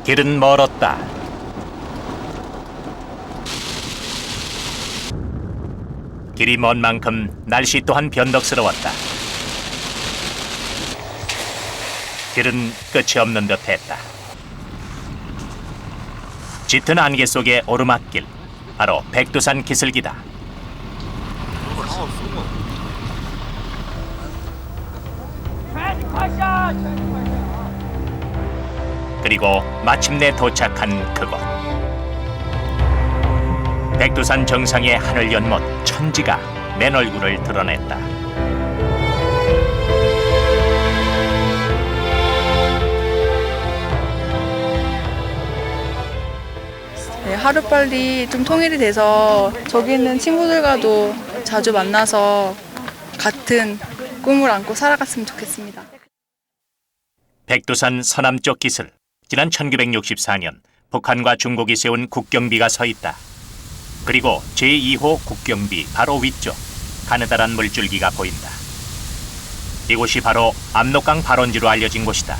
길은 멀었다. 길이 먼 만큼 날씨 또한 변덕스러웠다. 길은 끝이 없는 듯했다. 짙은 안개 속의 오르막길, 바로 백두산 기슭이다. 그리고 마침내 도착한 그곳. 백두산 정상의 하늘 연못 천지가 맨 얼굴을 드러냈다. 네, 하루빨리 좀 통일이 돼서 저기 있는 친구들과도 자주 만나서 같은 꿈을 안고 살아갔으면 좋겠습니다. 백두산 서남쪽 기슭. 지난 1964년 북한과 중국이 세운 국경비가 서 있다. 그리고 제2호 국경비 바로 위쪽 가느다란 물줄기가 보인다. 이곳이 바로 압록강 발원지로 알려진 곳이다.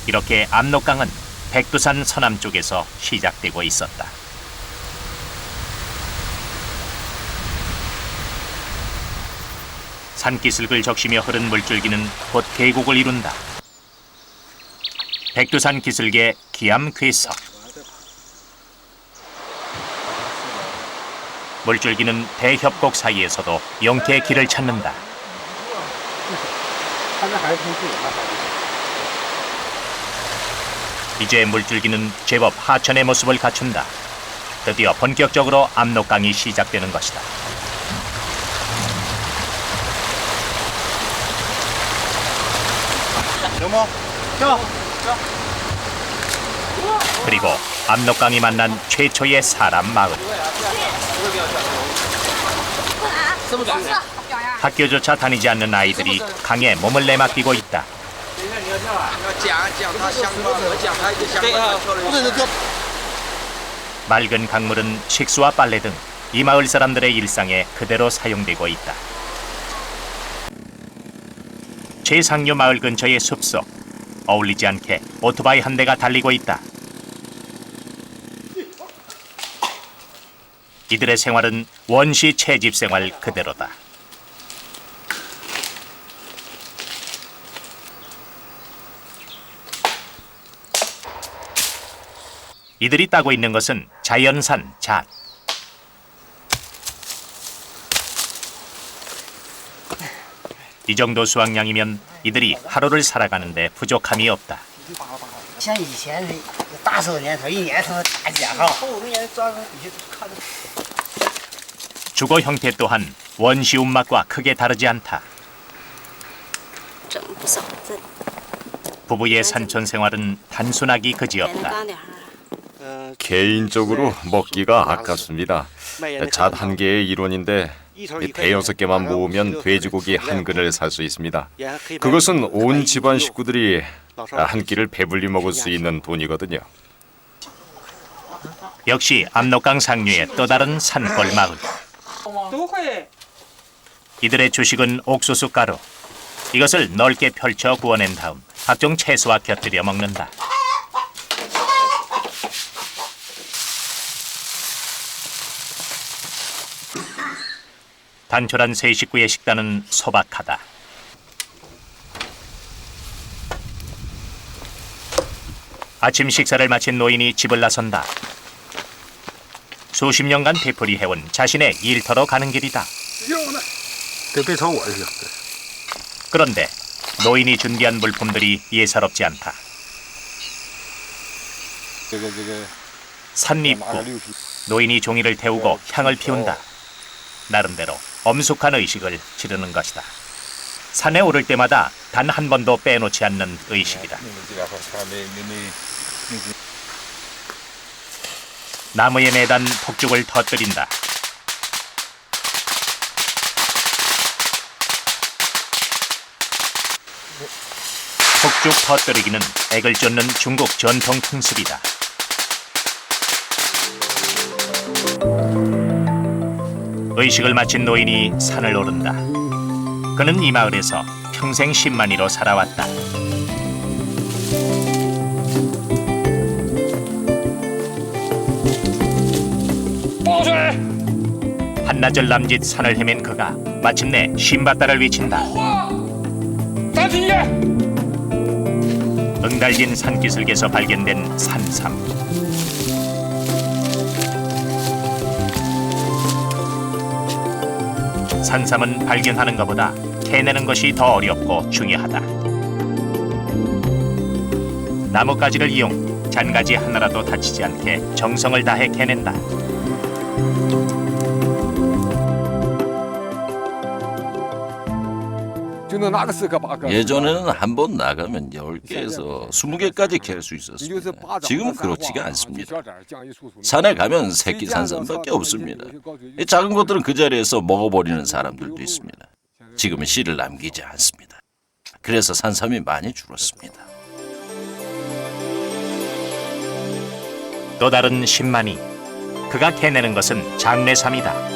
이렇게 압록강은 백두산 서남쪽에서 시작되고 있었다. 산기슭을 적시며 흐른 물줄기는 곧 계곡을 이룬다. 백두산 기슭의 기암괴석. 물줄기는 대협곡 사이에서도 용케 길을 찾는다. 이제 물줄기는 제법 하천의 모습을 갖춘다. 드디어 본격적으로 압록강이 시작되는 것이다. 그리고 압록강이 만난 최초의 사람 마을. 학교조차 다니지 않는 아이들이 강에 몸을 내맡기고 있다. 맑은 강물은 식수와 빨래 등 이 마을 사람들의 일상에 그대로 사용되고 있다. 최상류 마을 근처의 숲속. 어울리지 않게 오토바이 한 대가 달리고 있다. 이들의 생활은 원시 채집 생활 그대로다. 이들이 따고 있는 것은 자연산 잣. 이 정도 수확량이면 이들이 하루를 살아가는데 부족함이 없다. 주거 형태 또한 원시 움막과 크게 다르지 않다. 부부의 산촌 생활은 단순하기 그지없다. 개인적으로 먹기가 아깝습니다. 잣 한 개의 1원인데 대여섯 개만 모으면 돼지고기 한 근을 살 수 있습니다. 그것은 온 집안 식구들이 한 끼를 배불리 먹을 수 있는 돈이거든요. 역시 압록강 상류의 또 다른 산골 마을. 이들의 주식은 옥수수 가루. 이것을 넓게 펼쳐 구워낸 다음 각종 채소와 곁들여 먹는다. 단촐한 세 식구의 식단은 소박하다. 아침 식사를 마친 노인이 집을 나선다. 수십 년간 되풀이해온 자신의 일터로 가는 길이다. 그런데 노인이 준비한 물품들이 예사롭지 않다. 산입구. 노인이 종이를 태우고 향을 피운다. 나름대로 엄숙한 의식을 지르는 것이다. 산에 오를 때마다 단 한 번도 빼놓지 않는 의식이다. 나무에 매단 폭죽을 터뜨린다. 폭죽 터뜨리기는 액을 쫓는 중국 전통 풍습이다. 의식을 마친 노인이 산을 오른다. 그는 이 마을에서 평생 10만이로 살아왔다. 반나절 남짓 산을 헤맨 그가 마침내 신바다를 외친다. 응달진 산기슭에서 발견된 산삼. 산삼은 발견하는 것보다 캐내는 것이 더 어렵고 중요하다. 나뭇가지를 이용 잔가지 하나라도 다치지 않게 정성을 다해 캐낸다. 예전에는 한 번 나가면 10개에서 20개까지 캘 수 있었습니다. 지금은 그렇지가 않습니다. 산에 가면 새끼 산삼밖에 없습니다. 이 작은 것들은 그 자리에서 먹어버리는 사람들도 있습니다. 지금은 씨를 남기지 않습니다. 그래서 산삼이 많이 줄었습니다. 또 다른 신만이 그가 캐내는 것은 장례삼이다.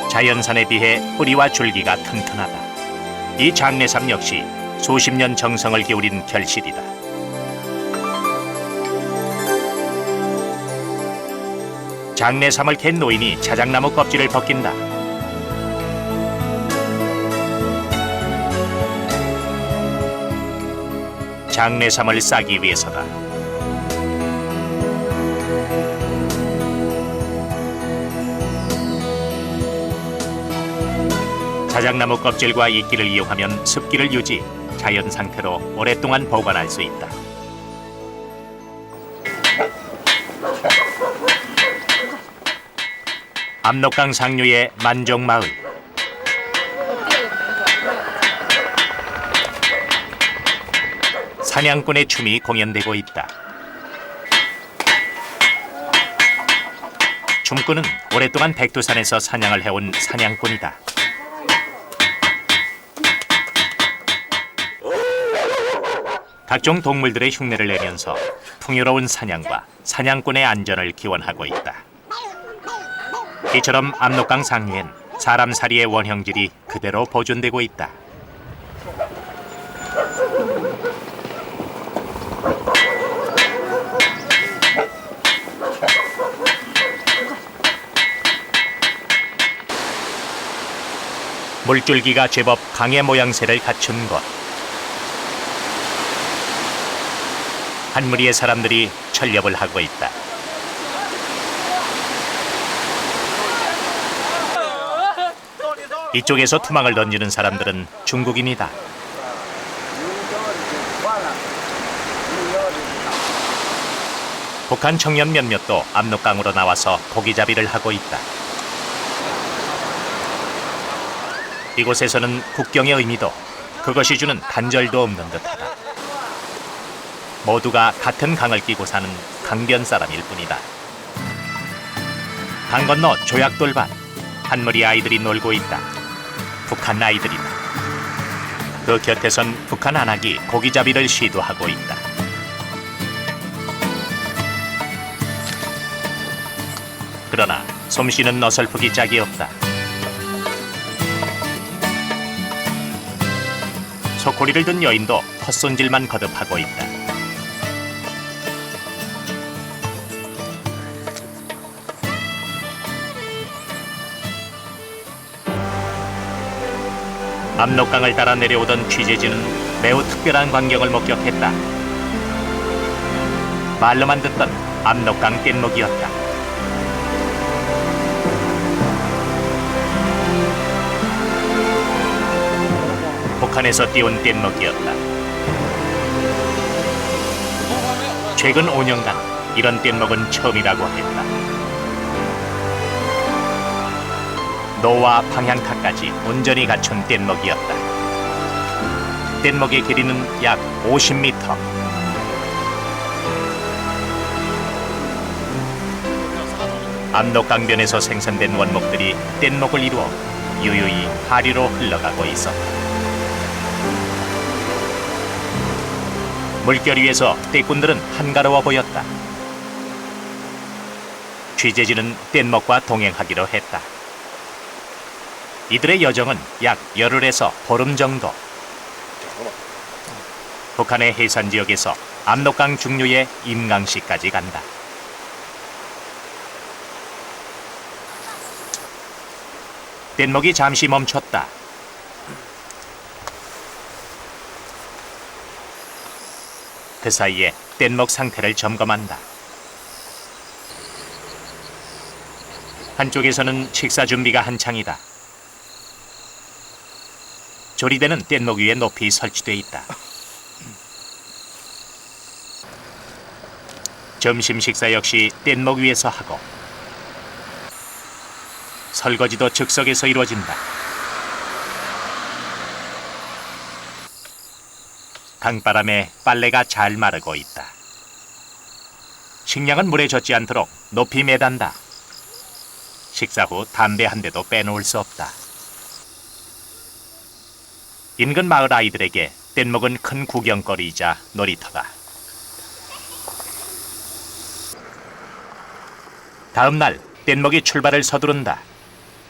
자연산에 비해 뿌리와 줄기가 튼튼하다. 이 장례삼 역시 수십 년 정성을 기울인 결실이다. 장례삼을 캔 노인이 자작나무 껍질을 벗긴다. 장례삼을 싸기 위해서다. 자작나무 껍질과 이끼를 이용하면 습기를 유지, 자연 상태로 오랫동안 보관할 수 있다. 압록강 상류의 만종마을. 사냥꾼의 춤이 공연되고 있다. 춤꾼은 오랫동안 백두산에서 사냥을 해온 사냥꾼이다. 각종 동물들의 흉내를 내면서 풍요로운 사냥과 사냥꾼의 안전을 기원하고 있다. 이처럼 압록강 상류엔 사람살이의 원형질이 그대로 보존되고 있다. 물줄기가 제법 강의 모양새를 갖춘 곳. 한 무리의 사람들이 철렵을 하고 있다. 이쪽에서 투망을 던지는 사람들은 중국인이다. 북한 청년 몇몇도 압록강으로 나와서 고기잡이를 하고 있다. 이곳에서는 국경의 의미도 그것이 주는 단절도 없는 듯하다. 모두가 같은 강을 끼고 사는 강변 사람일 뿐이다. 강 건너 조약돌밭, 한 무리 아이들이 놀고 있다. 북한 아이들이다. 그 곁에선 북한 안악이 고기잡이를 시도하고 있다. 그러나 솜씨는 어설프기 짝이 없다. 소코리를 든 여인도 헛손질만 거듭하고 있다. 압록강을 따라 내려오던 취재진은 매우 특별한 광경을 목격했다. 말로만 듣던 압록강 뗏목이었다. 북한에서 띄운 뗏목이었다. 최근 5년간 이런 뗏목은 처음이라고 했다. 노와 방향카까지 온전히 갖춘 뗏목이었다. 뗏목의 길이는 약 50m. 압록강변에서 생산된 원목들이 뗏목을 이루어 유유히 하리로 흘러가고 있었다. 물결 위에서 떼꾼들은 한가로워 보였다. 취재진은 뗏목과 동행하기로 했다. 이들의 여정은 약 열흘에서 보름 정도. 북한의 해산 지역에서 압록강 중류의 임강시까지 간다. 뗏목이 잠시 멈췄다. 그 사이에 뗏목 상태를 점검한다. 한쪽에서는 식사 준비가 한창이다. 조리대는 뗏목 위에 높이 설치돼 있다. 점심 식사 역시 뗏목 위에서 하고 설거지도 즉석에서 이루어진다. 강바람에 빨래가 잘 마르고 있다. 식량은 물에 젖지 않도록 높이 매단다. 식사 후 담배 한 대도 빼놓을 수 없다. 인근 마을 아이들에게 뗏목은 큰 구경거리이자 놀이터다. 다음 날 뗏목이 출발을 서두른다.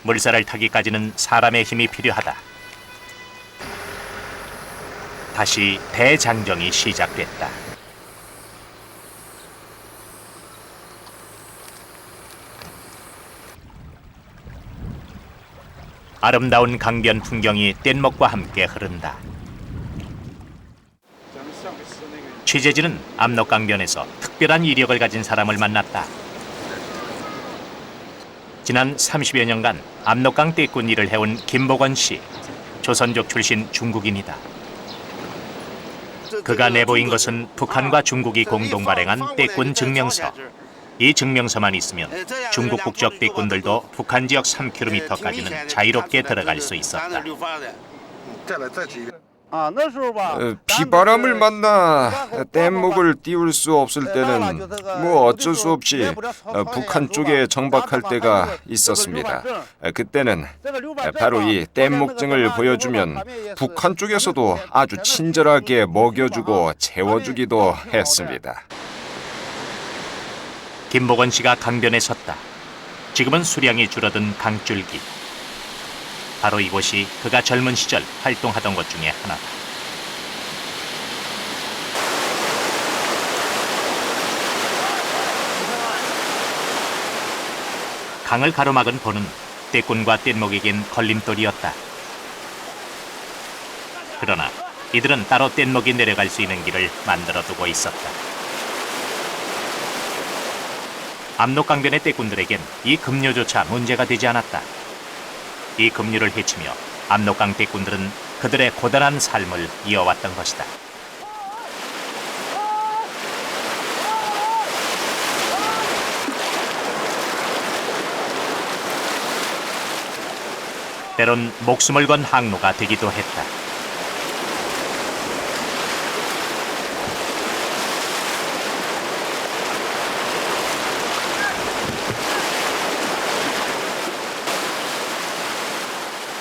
물살을 타기까지는 사람의 힘이 필요하다. 다시 대장정이 시작됐다. 아름다운 강변 풍경이 뗏목과 함께 흐른다. 취재진은 압록강변에서 특별한 이력을 가진 사람을 만났다. 지난 30여 년간 압록강 떼꾼 일을 해온 김복원 씨, 조선족 출신 중국인이다. 그가 내보인 것은 북한과 중국이 공동 발행한 떼꾼 증명서. 이 증명서만 있으면 중국 국적 떼꾼들도 북한 지역 3km까지는 자유롭게 들어갈 수 있었다. 비바람을 만나 뗏목을 띄울 수 없을 때는 뭐 어쩔 수 없이 북한 쪽에 정박할 때가 있었습니다. 그때는 바로 이 뗏목증을 보여주면 북한 쪽에서도 아주 친절하게 먹여주고 재워주기도 했습니다. 김복원 씨가 강변에 섰다. 지금은 수량이 줄어든 강줄기. 바로 이곳이 그가 젊은 시절 활동하던 곳 중에 하나다. 강을 가로막은 보는 떼꾼과 뗏목에겐 걸림돌이었다. 그러나 이들은 따로 뗏목이 내려갈 수 있는 길을 만들어두고 있었다. 압록강변의 떼꾼들에겐 이 급류조차 문제가 되지 않았다. 이 급류를 헤치며 압록강 떼꾼들은 그들의 고단한 삶을 이어왔던 것이다. 때론 목숨을 건 항로가 되기도 했다.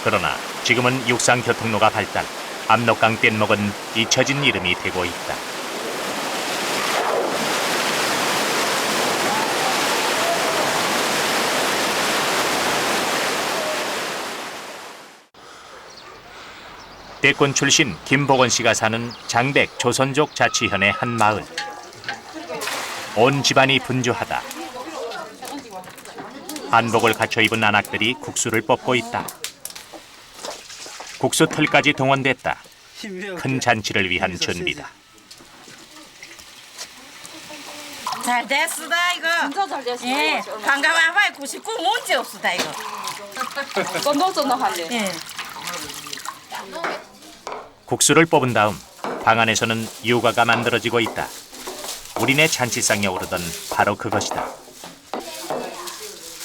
그러나 지금은 육상 교통로가 발달, 압록강 뗏목은 잊혀진 이름이 되고 있다. 떼꾼 출신 김복원 씨가 사는 장백 조선족 자치현의 한 마을. 온 집안이 분주하다. 한복을 갖춰 입은 아낙들이 국수를 뽑고 있다. 국수 틀까지 동원됐다. 큰 잔치를 위한 준비다. 잘 됐으다 이거. 진짜 잘 됐어. 예, 방금 와봐야 99 문제 없으다 이거. 쫀득쫀득한데. 예. 국수를 뽑은 다음 방 안에서는 유가가 만들어지고 있다. 우리네 잔치상에 오르던 바로 그것이다.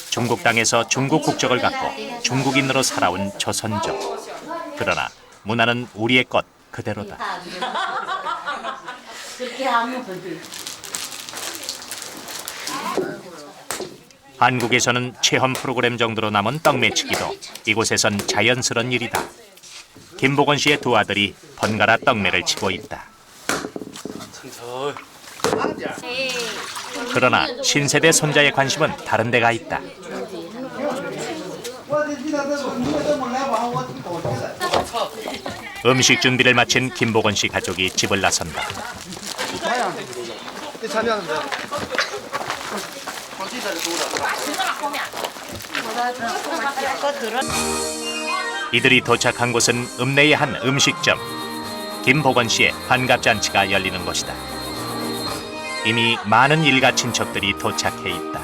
중국 땅에서 중국 국적을 갖고 중국인으로 살아온 조선족. 그러나 문화는 우리의 것 그대로다. 한국에서는 체험 프로그램 정도로 남은 떡매치기도 이곳에선 자연스러운 일이다. 김복원 씨의 두 아들이 번갈아 떡매를 치고 있다. 그러나 신세대 손자의 관심은 다른 데가 있다. 음식 준비를 마친 김복원 씨 가족이 집을 나선다. 이들이 도착한 곳은 읍내의 한 음식점. 김복원 씨의 환갑잔치가 열리는 곳이다. 이미 많은 일가 친척들이 도착해 있다.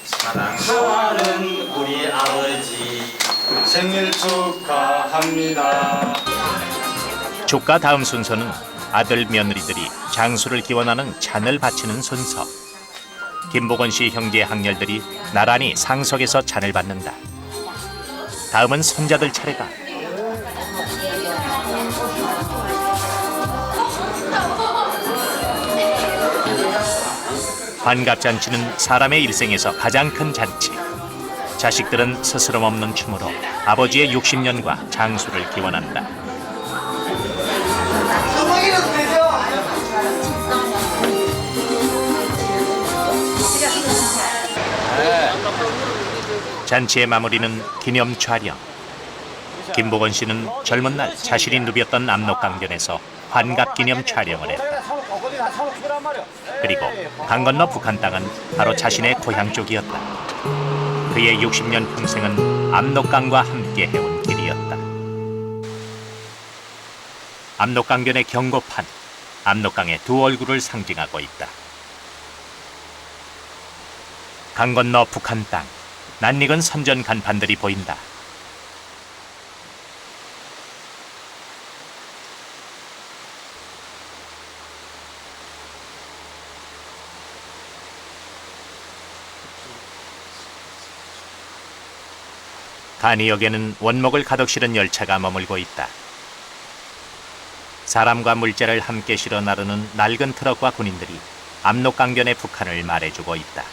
사랑하는 우리 아버지 생일 축하합니다. 조카 다음 순서는 아들 며느리들이 장수를 기원하는 잔을 바치는 순서. 김복원 씨 형제 학렬들이 나란히 상석에서 잔을 받는다. 다음은 손자들 차례다. 환갑잔치는 사람의 일생에서 가장 큰 잔치. 자식들은 스스럼 없는 춤으로 아버지의 60년과 장수를 기원한다. 잔치의 마무리는 기념 촬영. 김복원 씨는 젊은 날 자신이 누볐던 압록강변에서 환갑 기념 촬영을 했다. 그리고 강 건너 북한 땅은 바로 자신의 고향 쪽이었다. 그의 60년 평생은 압록강과 함께 해온 길이었다. 압록강변의 경고판, 압록강의 두 얼굴을 상징하고 있다. 강 건너 북한 땅, 낯익은 선전 간판들이 보인다. 간이역에는 원목을 가득 실은 열차가 머물고 있다. 사람과 물자를 함께 실어 나르는 낡은 트럭과 군인들이 압록강변의 북한을 말해주고 있다.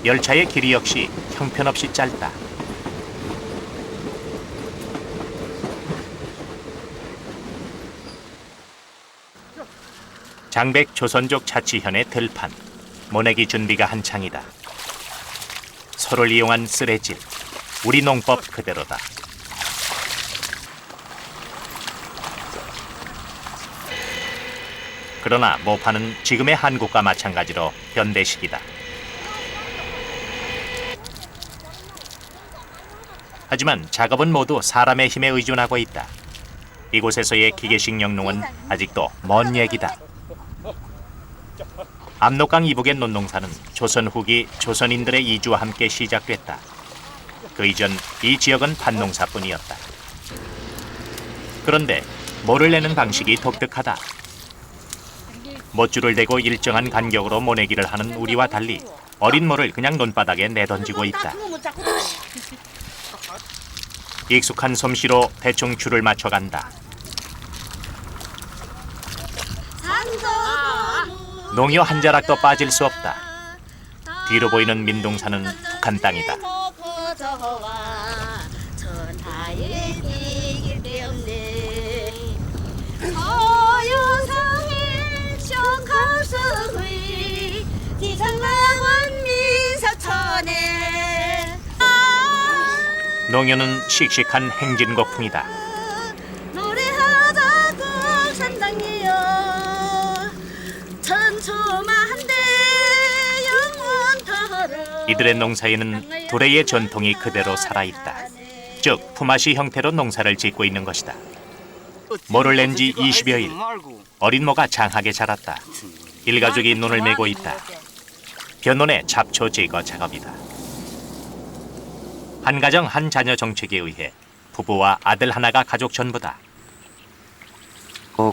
열차의 길이 역시 형편없이 짧다. 장백 조선족 자치현의 들판. 모내기 준비가 한창이다. 소를 이용한 쓰레질, 우리 농법 그대로다. 그러나 모파는 지금의 한국과 마찬가지로 현대식이다. 하지만 작업은 모두 사람의 힘에 의존하고 있다. 이곳에서의 기계식 영농은 아직도 먼 얘기다. 압록강 이북의 논농사는 조선 후기 조선인들의 이주와 함께 시작됐다. 그 이전 이 지역은 밭농사뿐이었다. 그런데 모를 내는 방식이 독특하다. 못줄을 대고 일정한 간격으로 모내기를 하는 우리와 달리 어린 모를 그냥 논바닥에 내던지고 있다. 익숙한 솜씨로 대충 줄을 맞춰간다. 농요 한 자락도 빠질 수 없다. 뒤로 보이는 민둥산은 북한 땅이다. 농요는 씩씩한 행진곡풍이다. 이들의 농사에는 도래의 전통이 그대로 살아있다. 즉 품앗이 형태로 농사를 짓고 있는 것이다. 모를 낸 지 20여일, 어린 모가 장하게 자랐다. 일가족이 논을 메고 있다. 벼논의 잡초 제거 작업이다. 한 가정 한 자녀 정책에 의해 부부와 아들 하나가 가족 전부다.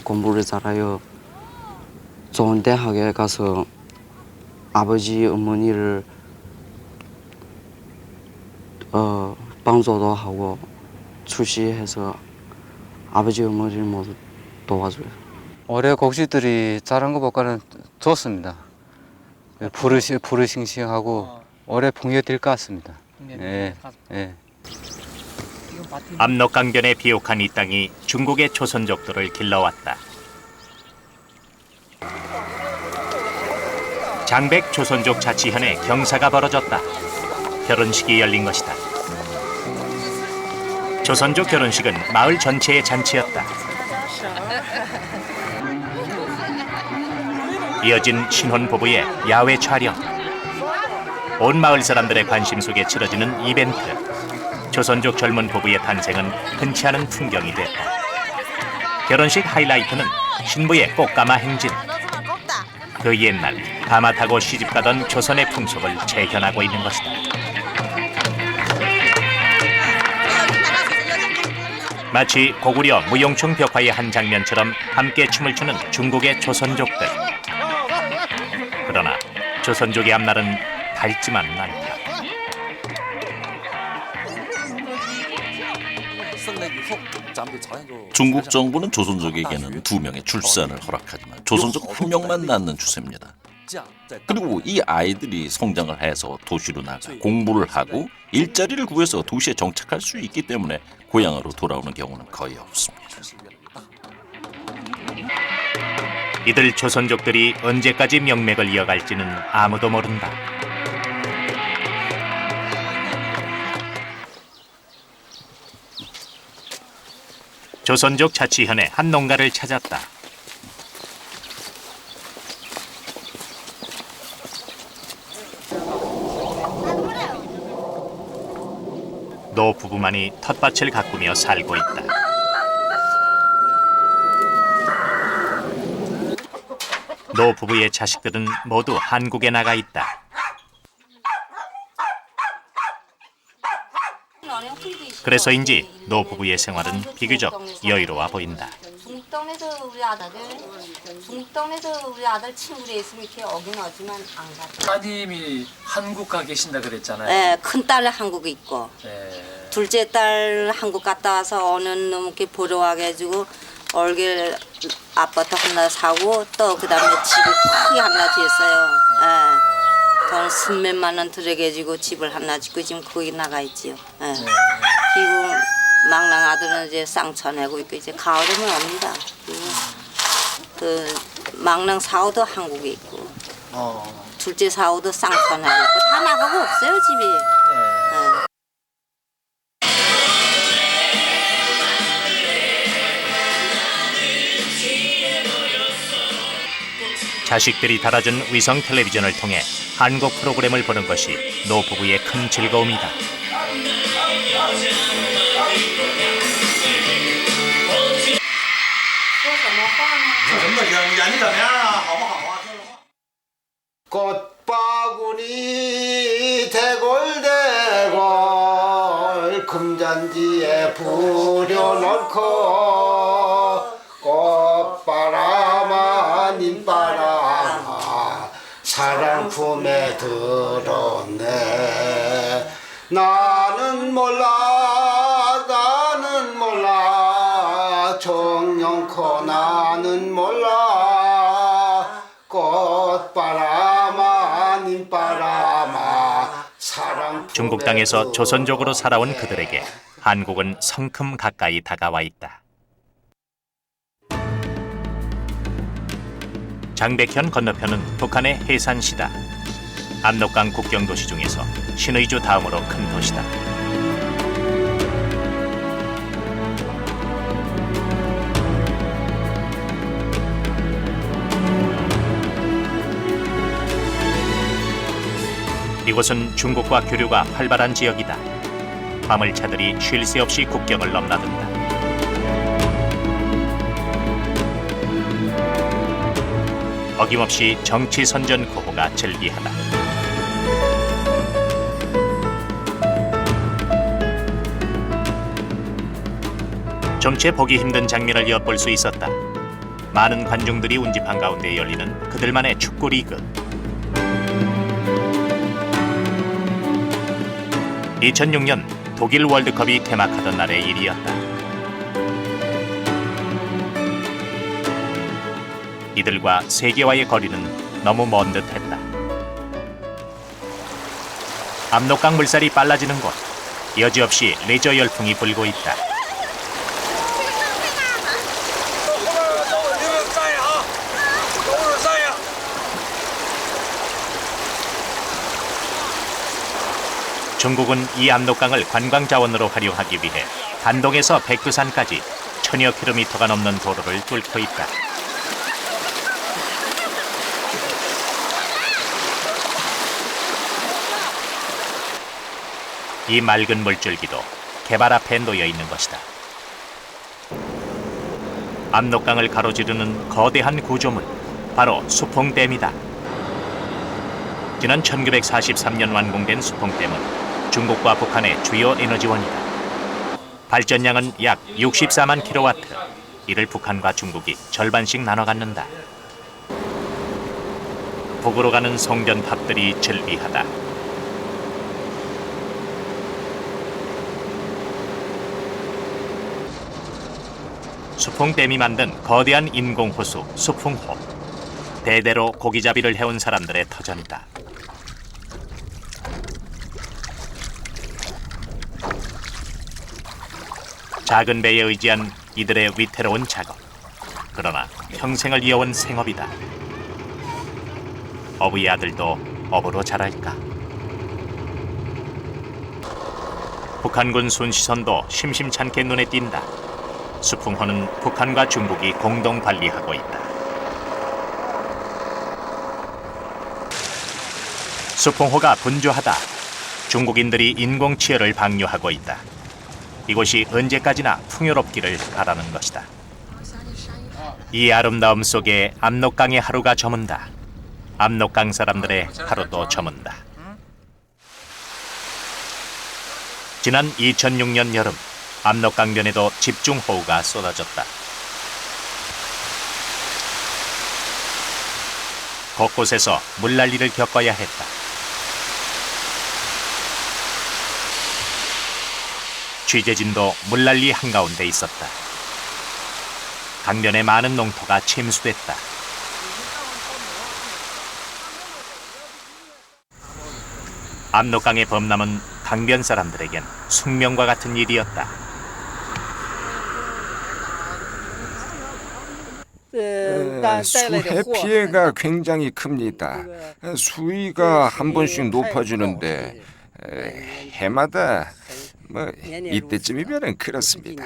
공부를 잘하여 좋은 대학에 가서 아버지 어머니를 방조도 하고 출시해서 아버지 어머니를 모두 도와줘요. 올해 곡식들이 자란 거 보고는 좋습니다. 푸르싱싱하고 올해 풍요 될 것 같습니다. 예, 예. 압록강변의 비옥한 이 땅이 중국의 조선족들을 길러왔다. 장백 조선족 자치현에 경사가 벌어졌다. 결혼식이 열린 것이다. 조선족 결혼식은 마을 전체의 잔치였다. 이어진 신혼 부부의 야외 촬영. 온 마을 사람들의 관심 속에 치러지는 이벤트. 조선족 젊은 부부의 탄생은 흔치 않은 풍경이 됐다. 결혼식 하이라이트는 신부의 꽃가마 행진. 그 옛날 가마 타고 시집가던 조선의 풍속을 재현하고 있는 것이다. 마치 고구려 무용충 벽화의 한 장면처럼 함께 춤을 추는 중국의 조선족들. 그러나 조선족의 앞날은 밝지만은 않다. 중국 정부는 조선족에게는 2명의 출산을 허락하지만 조선족 1명만 낳는 추세입니다. 그리고 이 아이들이 성장을 해서 도시로 나가 공부를 하고 일자리를 구해서 도시에 정착할 수 있기 때문에 고향으로 돌아오는 경우는 거의 없습니다. 이들 조선족들이 언제까지 명맥을 이어갈지는 아무도 모른다. 조선족 자치현의 한 농가를 찾았다. 노 부부만이 텃밭을 가꾸며 살고 있다. 노 부부의 자식들은 모두 한국에 나가 있다. 그래서인지 노 부부의 생활은 비교적 여유로워 보인다. 중동에서 우리 아들 친구에 있으면 이렇게 오긴 오지만 안 가죠. 따님이 한국 가 계신다 그랬잖아요. 네, 큰 딸은 한국에 있고 네. 둘째 딸 한국 갔다 와서 어느 놈 이렇게 보러 와가지고 얼굴 아파트 하나 사고 또 그다음에 집을 크게 하나 지었어요. 네. 돈 10몇만 원 들여가지고 집을 하나 짓고 지금 거기 나가 있지요. 네. 그리고 막랑 아들은 이제 쌍차 내고 있고 이제 가을이면 옵니다. 그리고 그 막랑 사오도 한국에 있고 둘째 사오도 쌍차 내고 있고 다 나가고 없어요 집이. 네. 자식들이 달아준 위성 텔레비전을 통해 한국 프로그램을 보는 것이 노 부부의 큰 즐거움이다. 꽃바구니 대골대골 금잔디에 부려놓고 꽃바람아 님바람아 사랑 품에 들었네. 나는 몰라 정령코 나는 몰라 꽃바람아 님바람아 사랑. 중국 땅에서 조선족으로 살아온 그들에게 한국은 성큼 가까이 다가와 있다. 장백현 건너편은 북한의 해산시다. 압록강 국경 도시 중에서 신의주 다음으로 큰 도시다. 이곳은 중국과 교류가 활발한 지역이다. 화물차들이 쉴 새 없이 국경을 넘나든다. 어김없이 정치 선전포고가 절기하다. 좀채 보기 힘든 장면을 엿볼 수 있었다. 많은 관중들이 운집한 가운데 열리는 그들만의 축구 리그. 2006년 독일 월드컵이 개막하던 날의 일이었다. 이들과 세계와의 거리는 너무 먼 듯했다. 압록강 물살이 빨라지는 곳, 여지없이 레저 열풍이 불고 있다. 중국은 이 압록강을 관광 자원으로 활용하기 위해 단동에서 백두산까지 1000여 킬로미터가 넘는 도로를 뚫고 있다. 이 맑은 물줄기도 개발 앞에 놓여 있는 것이다. 압록강을 가로지르는 거대한 구조물, 바로 수퐁댐이다. 지난 1943년 완공된 수퐁댐은 중국과 북한의 주요 에너지원이다. 발전량은 약 64만 킬로와트. 이를 북한과 중국이 절반씩 나눠 갖는다. 북으로 가는 송전탑들이 즐비하다. 수풍댐이 만든 거대한 인공호수 수풍호. 대대로 고기잡이를 해온 사람들의 터전이다. 작은 배에 의지한 이들의 위태로운 작업. 그러나 평생을 이어온 생업이다. 어부의 아들도 어부로 자랄까? 북한군 순시선도 심심찮게 눈에 띈다. 수풍호는 북한과 중국이 공동 관리하고 있다. 수풍호가 분주하다. 중국인들이 인공치열을 방류하고 있다. 이곳이 언제까지나 풍요롭기를 바라는 것이다. 이 아름다움 속에 압록강의 하루가 저문다. 압록강 사람들의 하루도 저문다. 지난 2006년 여름, 압록강변에도 집중호우가 쏟아졌다. 곳곳에서 물난리를 겪어야 했다. 취재진도 물난리 한가운데 있었다. 강변의 많은 농토가 침수됐다. 압록강의 범람은 강변 사람들에겐 숙명과 같은 일이었다. 수해 피해가 굉장히 큽니다. 수위가 한 번씩 높아지는데 해마다 이때쯤이면 그렇습니다.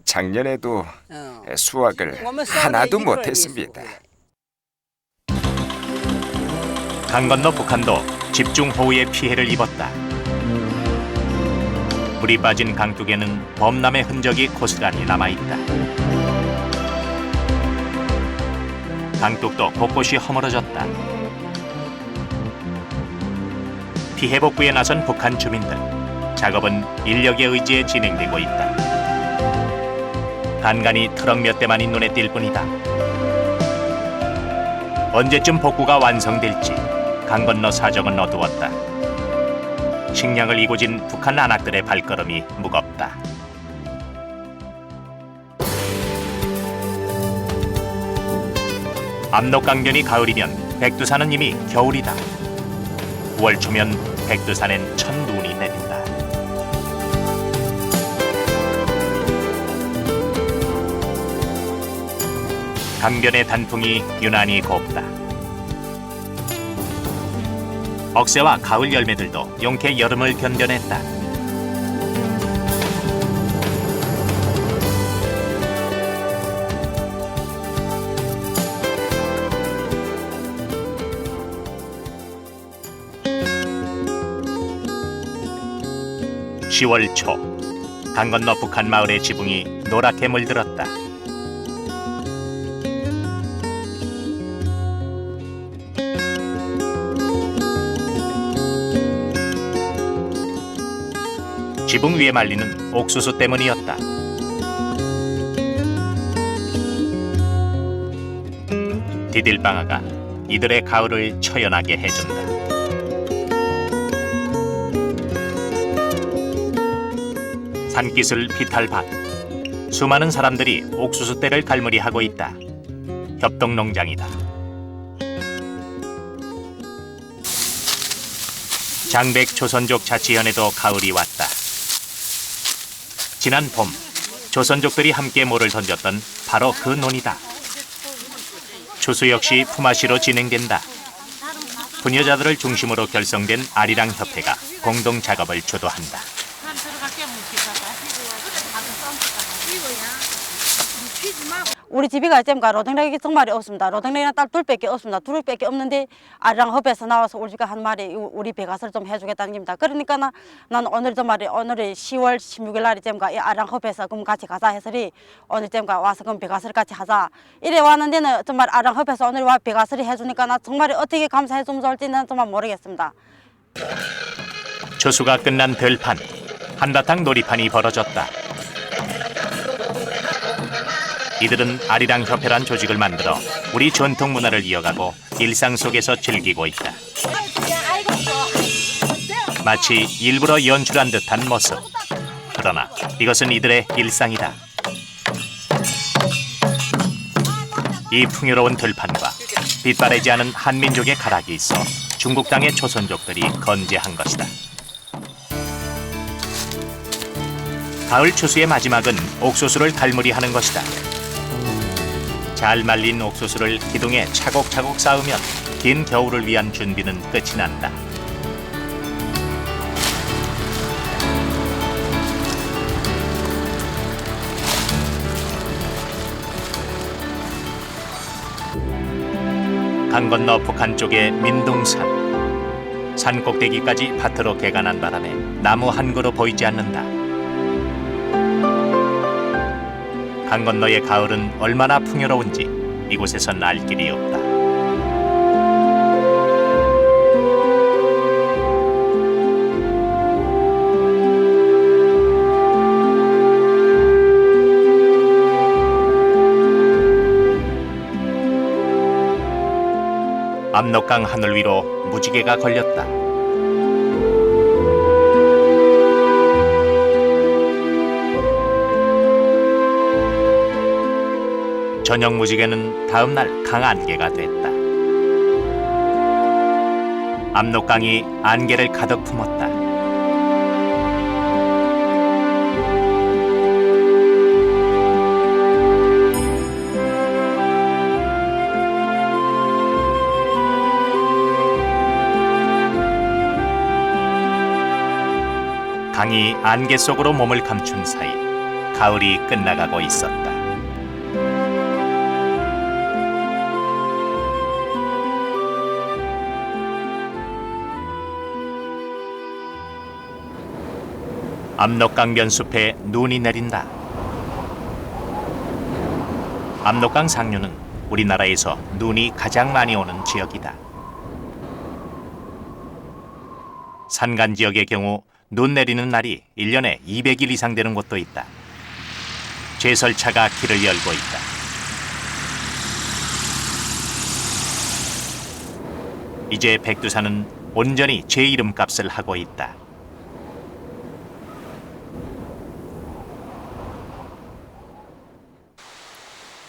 작년에도 수확을 하나도 못했습니다. 강 건너 북한도 집중호우의 피해를 입었다. 물이 빠진 강둑에는 범람의 흔적이 고스란히 남아있다. 강둑도 곳곳이 허물어졌다. 피해 복구에 나선 북한 주민들. 작업은 인력에 의지해 진행되고 있다. 간간히 트럭 몇 대만이 눈에 띌 뿐이다. 언제쯤 복구가 완성될지 강 건너 사정은 어두웠다. 식량을 이고진 북한 안악들의 발걸음이 무겁다. 압록강변이 가을이면 백두산은 이미 겨울이다. 9월 초면 백두산엔 첫눈이 내린다. 강변의 단풍이 유난히 곱다. 억새와 가을 열매들도 용케 여름을 견뎌냈다. (10월) 초 강 건너 북한 마을의 지붕이 노랗게 물들었다. 지붕 위에 말리는 옥수수 때문이었다. 디딜방아가 이들의 가을을 처연하게 해준다. 산기슭 비탈밭. 수많은 사람들이 옥수수 떼를 갈무리하고 있다. 협동농장이다. 장백 조선족 자치현에도 가을이 왔다. 지난 봄, 조선족들이 함께 모를 던졌던 바로 그 논이다. 추수 역시 품앗이로 진행된다. 부녀자들을 중심으로 결성된 아리랑 협회가 공동 작업을 주도한다. 우리 집이가 잼가 로댕렉이 정말이 없습니다. 로댕렉이나 딸 둘밖에 없습니다. 둘밖에 없는데 아리랑 흡에서 나와서 우리 집가 한 마리 우리 배가서를 좀 해주겠다는 겁니다. 그러니까 난 오늘 정말이 오늘이 10월 16일 날이 잼가 이 아리랑 흡에서 그럼 같이 가자 해서리 오늘 잼가 와서 그럼 배가서를 같이 하자. 이래 왔는데는 정말 아리랑 흡에서 오늘 와 배가서리 해주니까 나 정말 어떻게 감사해 주면 좋을지는 정말 모르겠습니다. 조수가 끝난 들판, 한바탕 놀이판이 벌어졌다. 이들은 아리랑 협회란 조직을 만들어 우리 전통 문화를 이어가고 일상 속에서 즐기고 있다. 마치 일부러 연출한 듯한 모습. 그러나 이것은 이들의 일상이다. 이 풍요로운 들판과 빛바래지 않은 한민족의 가락이 있어 중국 땅의 조선족들이 건재한 것이다. 가을 추수의 마지막은 옥수수를 갈무리하는 것이다. 잘 말린 옥수수를 기둥에 차곡차곡 쌓으면 긴 겨울을 위한 준비는 끝이 난다. 강 건너 북한 쪽의 민둥산. 산 꼭대기까지 밭으로 개간한 바람에 나무 한 그루 보이지 않는다. 강 건너의 가을은 얼마나 풍요로운지 이곳에선 알 길이 없다. 압록강 하늘 위로 무지개가 걸렸다. 저녁 무지개는 다음 날 강안개가 됐다. 압록강이 안개를 가득 품었다. 강이 안개 속으로 몸을 감춘 사이 가을이 끝나가고 있었다. 압록강 변숲에 눈이 내린다. 압록강 상류는 우리나라에서 눈이 가장 많이 오는 지역이다. 산간 지역의 경우 눈 내리는 날이 1년에 200일 이상 되는 곳도 있다. 제설차가 길을 열고 있다. 이제 백두산은 온전히 제 이름값을 하고 있다.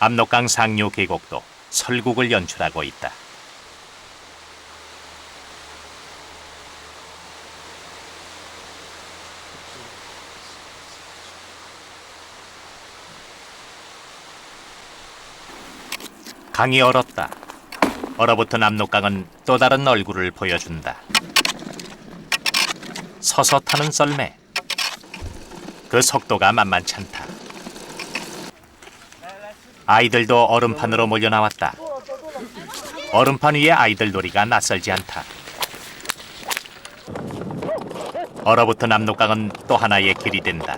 압록강 상류 계곡도 설국을 연출하고 있다. 강이 얼었다. 얼어붙은 압록강은 또 다른 얼굴을 보여준다. 서서 타는 썰매. 그 속도가 만만찮다. 아이들도 얼음판으로 몰려나왔다. 얼음판 위에 아이들 놀이가 낯설지 않다. 얼어붙은 압록강은 또 하나의 길이 된다.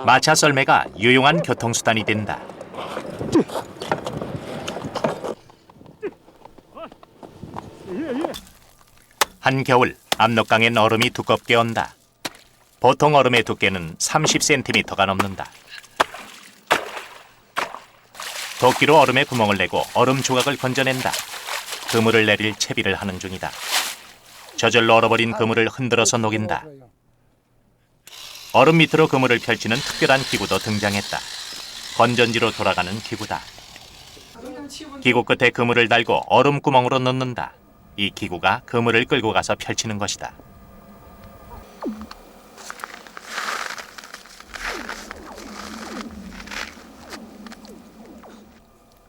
마차 썰매가 유용한 교통수단이 된다. 한겨울 압록강엔 얼음이 두껍게 온다. 보통 얼음의 두께는 30cm가 넘는다. 도끼로 얼음에 구멍을 내고 얼음 조각을 건져낸다. 그물을 내릴 채비를 하는 중이다. 저절로 얼어버린 그물을 흔들어서 녹인다. 얼음 밑으로 그물을 펼치는 특별한 기구도 등장했다. 건전지로 돌아가는 기구다. 기구 끝에 그물을 달고 얼음 구멍으로 넣는다. 이 기구가 그물을 끌고 가서 펼치는 것이다.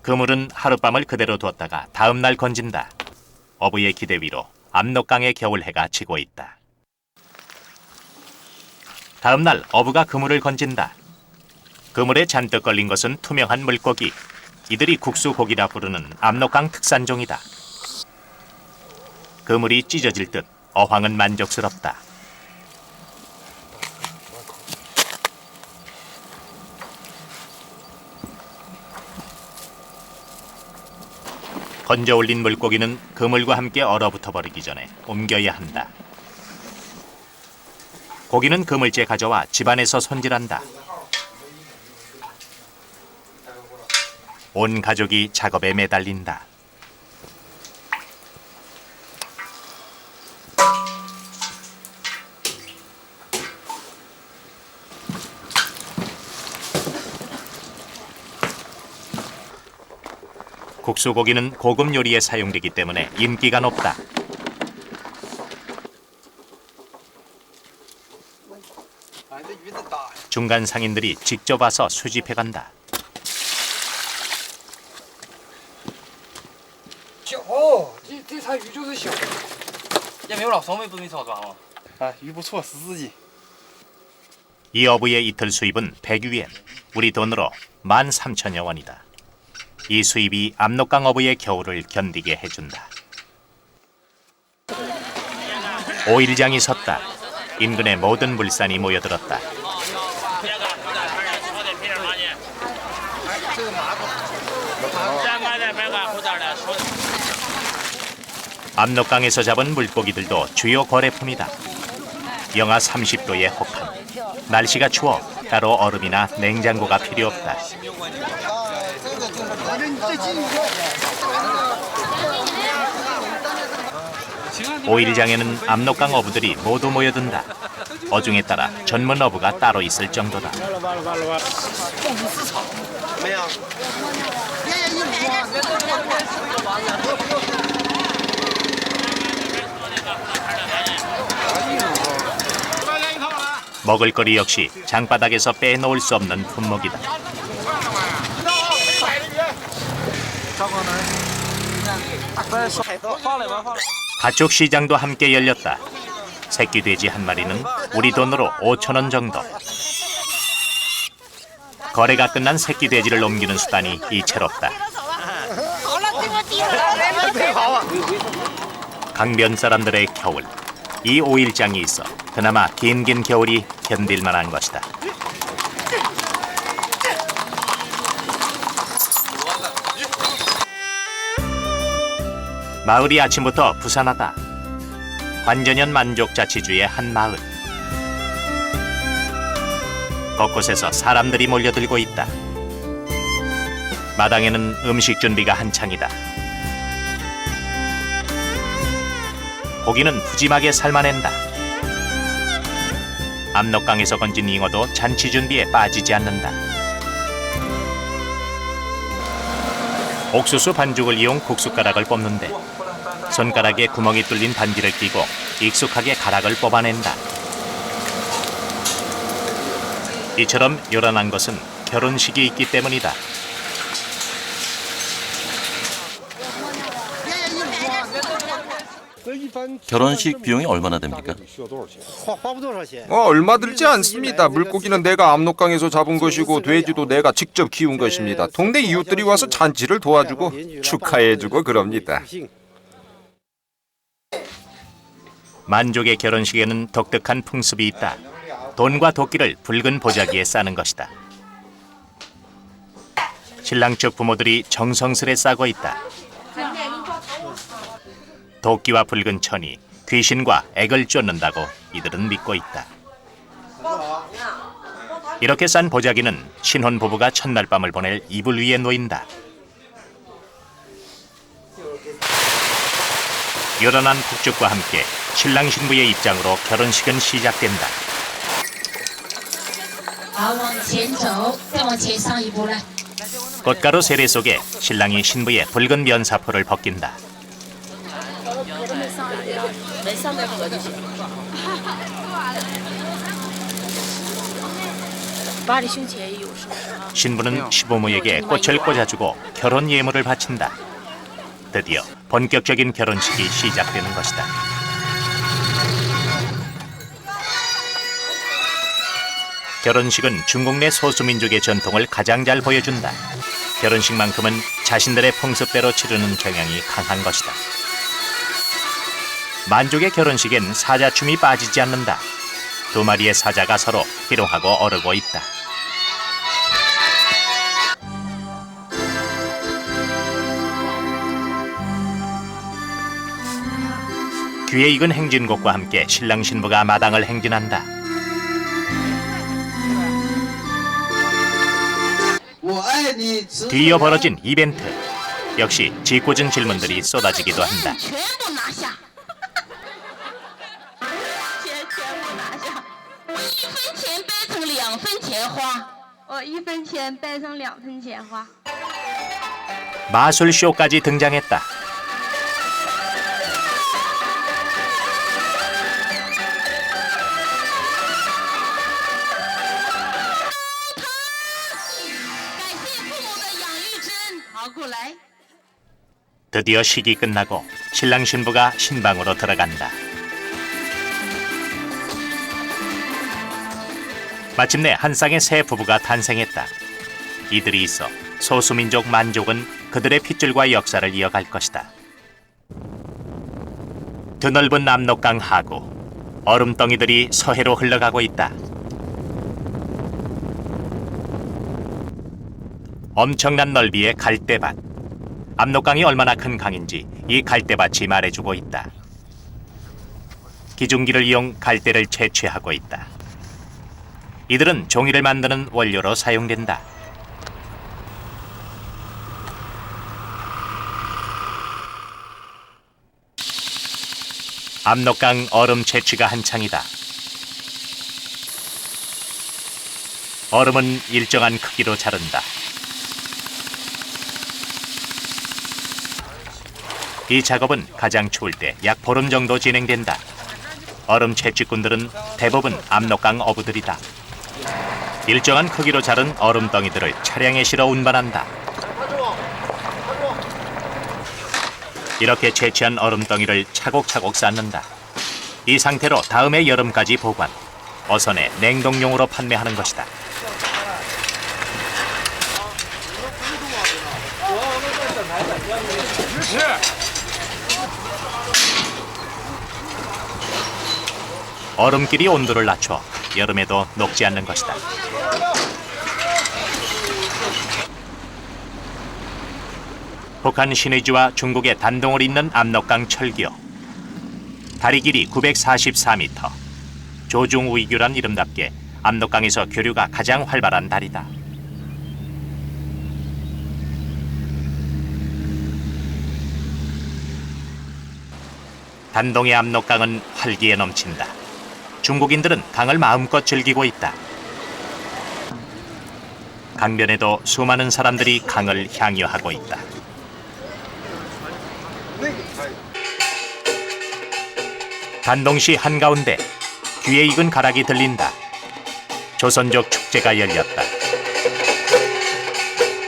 그물은 하룻밤을 그대로 두었다가 다음 날 건진다. 어부의 기대 위로 압록강의 겨울해가 지고 있다. 다음 날 어부가 그물을 건진다. 그물에 잔뜩 걸린 것은 투명한 물고기. 이들이 국수고기라 부르는 압록강 특산종이다. 그물이 찢어질 듯 어황은 만족스럽다. 건져 올린 물고기는 그물과 함께 얼어붙어 버리기 전에 옮겨야 한다. 고기는 그물째 가져와 집안에서 손질한다. 온 가족이 작업에 매달린다. 국수고기는 고급 요리에 사용되기 때문에 인기가 높다. 중간 상인들이 직접 와서 수집해간다. 이 어부의 이틀 수입은 100위엔, 우리 돈으로 13,000여 원이다. 이 수입이 압록강 어부의 겨울을 견디게 해준다. 오일장이 섰다. 인근의 모든 물산이 모여들었다. 압록강에서 잡은 물고기들도 주요 거래품이다. 영하 30도의 혹한. 날씨가 추워 따로 얼음이나 냉장고가 필요 없다. 오일장에는 압록강 어부들이 모두 모여든다. 어종에 따라 전문 어부가 따로 있을 정도다. 먹을거리 역시 장바닥에서 빼놓을 수 없는 품목이다. 가축 시장도 함께 열렸다. 새끼 돼지 한 마리는 우리 돈으로 5,000원 정도. 거래가 끝난 새끼 돼지를 옮기는 수단이 이채롭다. 강변 사람들의 겨울. 이 오일장이 있어 그나마 긴 겨울이 견딜 만한 것이다. 마을이 아침부터 부산하다. 관전현 만족자치주의 한 마을. 곳곳에서 사람들이 몰려들고 있다. 마당에는 음식 준비가 한창이다. 고기는 푸짐하게 삶아낸다. 압록강에서 건진 잉어도 잔치 준비에 빠지지 않는다. 옥수수 반죽을 이용 국숫가락을 뽑는데 손가락에 구멍이 뚫린 반지를 끼고 익숙하게 가락을 뽑아낸다. 이처럼 요란한 것은 결혼식이 있기 때문이다. 결혼식 비용이 얼마나 됩니까? 얼마 들지 않습니다. 물고기는 내가 압록강에서 잡은 것이고 돼지도 내가 직접 키운 것입니다. 동네 이웃들이 와서 잔치를 도와주고 축하해주고 그럽니다. 만족의 결혼식에는 독특한 풍습이 있다. 돈과 도끼를 붉은 보자기에 싸는 것이다. 신랑 측 부모들이 정성스레 싸고 있다. 도끼와 붉은 천이 귀신과 액을 쫓는다고 이들은 믿고 있다. 이렇게 싼 보자기는 신혼 부부가 첫날 밤을 보낼 이불 위에 놓인다. 요란한 북죽과 함께 신랑 신부의 입장으로 결혼식은 시작된다. 꽃가루 세례 속에 신랑이 신부의 붉은 면사포를 벗긴다. 신부는 시부모에게 꽃을 꽂아주고 결혼 예물을 바친다. 드디어 본격적인 결혼식이 시작되는 것이다. 결혼식은 중국 내 소수민족의 전통을 가장 잘 보여준다. 결혼식만큼은 자신들의 풍습대로 치르는 경향이 강한 것이다. 만족의 결혼식엔 사자춤이 빠지지 않는다. 두 마리의 사자가 서로 희롱하고 어르고 있다. 귀에 익은 행진곡과 함께 신랑 신부가 마당을 행진한다. 뒤이어 벌어진 이벤트. 역시 짓궂은 질문들이 쏟아지기도 한다. 马술쇼까지 등장했다. 드디어 식이 끝나고 신랑 신부가 신방으로 들어간다. 마침내 한 쌍의 새 부부가 탄생했다. 이들이 있어 소수민족 만족은 그들의 핏줄과 역사를 이어갈 것이다. 드넓은 압록강 하구, 얼음덩이들이 서해로 흘러가고 있다. 엄청난 넓이의 갈대밭. 압록강이 얼마나 큰 강인지 이 갈대밭이 말해주고 있다. 기중기를 이용 갈대를 채취하고 있다. 이들은 종이를 만드는 원료로 사용된다. 압록강 얼음 채취가 한창이다. 얼음은 일정한 크기로 자른다. 이 작업은 가장 추울 때 약 보름 정도 진행된다. 얼음 채취꾼들은 대부분 압록강 어부들이다. 일정한 크기로 자른 얼음덩이들을 차량에 실어 운반한다. 이렇게 채취한 얼음덩이를 차곡차곡 쌓는다. 이 상태로 다음해 여름까지 보관, 어선에 냉동용으로 판매하는 것이다. 얼음끼리 온도를 낮춰 여름에도 녹지 않는 것이다. 북한 신의주와 중국의 단동을 잇는 압록강 철교. 다리 길이 944m. 조중우이교란 이름답게 압록강에서 교류가 가장 활발한 다리다. 단동의 압록강은 활기에 넘친다. 중국인들은 강을 마음껏 즐기고 있다. 강변에도 수많은 사람들이 강을 향유하고 있다. 단동시 한가운데 귀에 익은 가락이 들린다. 조선족 축제가 열렸다.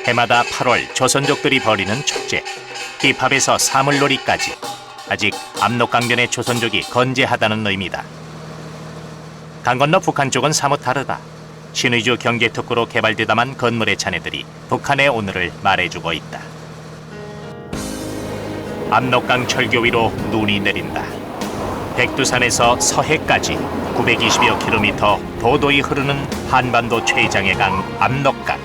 해마다 8월 조선족들이 벌이는 축제, 힙합에서 사물놀이까지 아직 압록강변의 조선족이 건재하다는 의미다. 강 건너 북한 쪽은 사뭇 다르다. 신의주 경제특구로 개발되다만 건물의 잔해들이 북한의 오늘을 말해주고 있다. 압록강 철교 위로 눈이 내린다. 백두산에서 서해까지 920여 킬로미터 도도히 흐르는 한반도 최장의 강 압록강.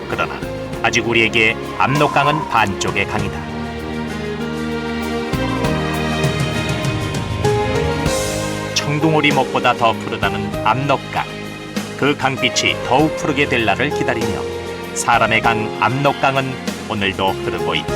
그러나 아직 우리에게 압록강은 반쪽의 강이다. 청둥오리 목보다 더 푸르다는 압록강. 그 강빛이 더욱 푸르게 될 날을 기다리며 사람의 강 압록강은 오늘도 흐르고 있다.